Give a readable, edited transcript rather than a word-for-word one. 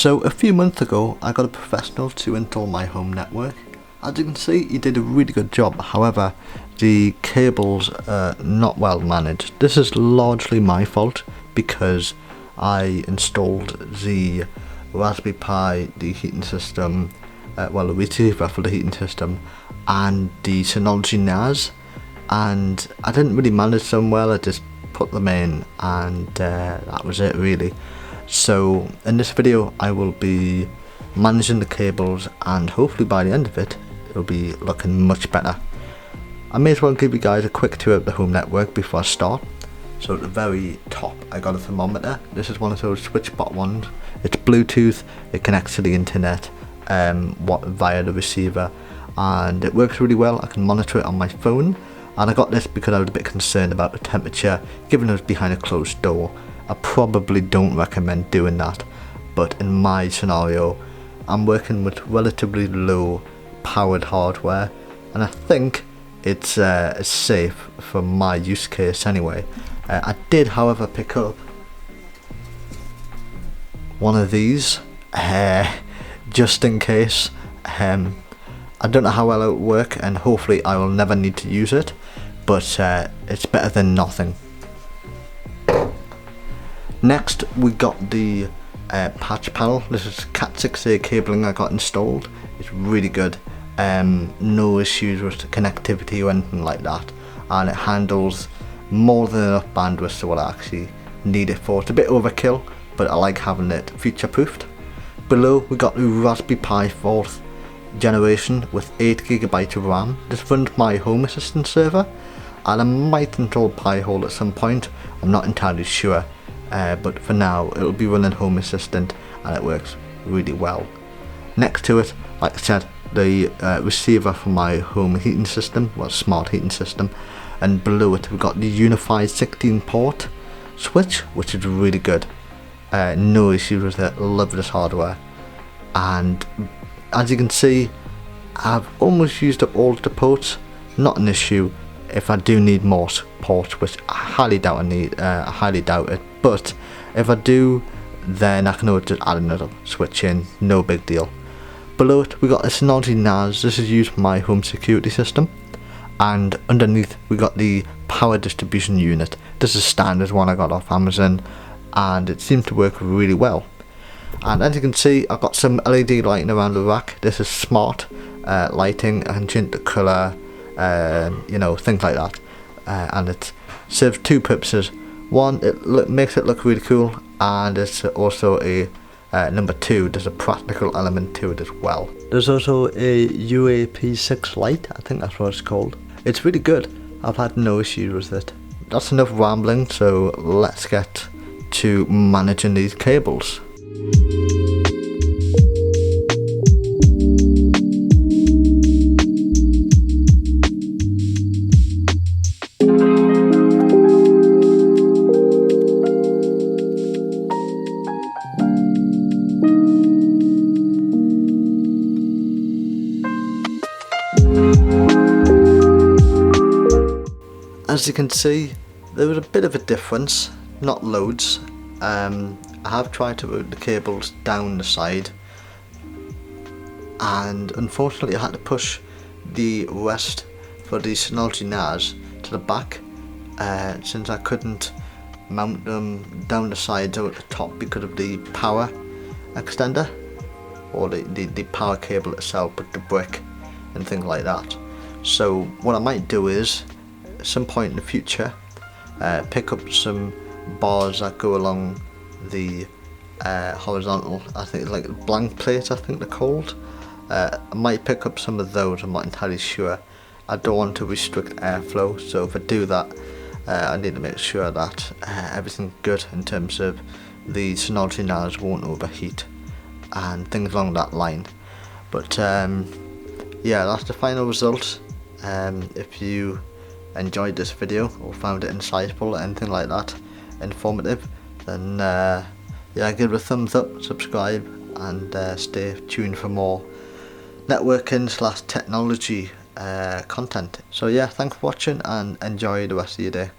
So a few months ago I got a professional to install my home network. As you can see, he did a really good job. However, the cables are not well managed. This is largely my fault because I installed the Raspberry Pi, the heating system, the receiver for the heating system, and the Synology NAS, and I didn't really manage them well. I just put them in and that was it really. So in this video I will be managing the cables, and hopefully by the end of it it'll be looking much better. I may as well give you guys a quick tour of the home network before I start. So at the very top I got a thermometer. This is one of those SwitchBot ones. It's Bluetooth, it connects to the internet via the receiver, and it works really well. I can monitor it on my phone, and I got this because I was a bit concerned about the temperature, given it was behind a closed door. I probably don't recommend doing that, but in my scenario I'm working with relatively low powered hardware, and I think it's safe for my use case anyway. I did however pick up one of these just in case. I don't know how well it will work, and hopefully I will never need to use it, but it's better than nothing. Next we got the patch panel. This is Cat6a cabling I got installed. It's really good. No issues with the connectivity or anything like that, and it handles more than enough bandwidth to what I actually need it for. It's a bit overkill, but I like having it future proofed. Below we got the Raspberry Pi 4th generation with 8GB of RAM. This runs my Home Assistant server, and I might install Pi-hole at some point. I'm not entirely sure, but for now it will be running Home Assistant, and it works really well. Next to it, like I said, the receiver for my home heating system, smart heating system, and below it we've got the Unifi 16-port switch, which is really good. No issues with it, love this hardware. And as you can see, I've almost used up all of the ports. Not an issue. If I do need more ports, which I highly doubt it, but if I do, then I can always just add another switch in, no big deal. Below it we got a Synology NAS. This is used for my home security system, and underneath we got the power distribution unit. This is a standard one I got off Amazon, and it seemed to work really well. And as you can see, I've got some LED lighting around the rack. This is smart lighting. I can change the colour, things like that, and it serves two purposes. One, it makes it look really cool, and it's also a number two, there's a practical element to it as well. There's also a UAP6 Lite, I think that's what it's called. It's really good. I've had no issues with it. That's enough rambling, so let's get to managing these cables. As you can see, there was a bit of a difference, not loads. I have tried to route the cables down the side, and unfortunately I had to push the rest for the Synology NAS to the back, since I couldn't mount them down the sides or at the top because of the power extender, or the power cable itself with the brick and things like that. So what I might do is, at some point in the future, pick up some bars that go along the horizontal, I think like blank plates, I think they're called. I might pick up some of those, I'm not entirely sure. I don't want to restrict airflow, so if I do that, I need to make sure that everything's good in terms of the Synology NAS won't overheat and things along that line. But yeah, that's the final result. If you enjoyed this video or found it insightful or anything like that, informative, then yeah, give it a thumbs up, subscribe, and stay tuned for more networking / technology content. So yeah, thanks for watching and enjoy the rest of your day.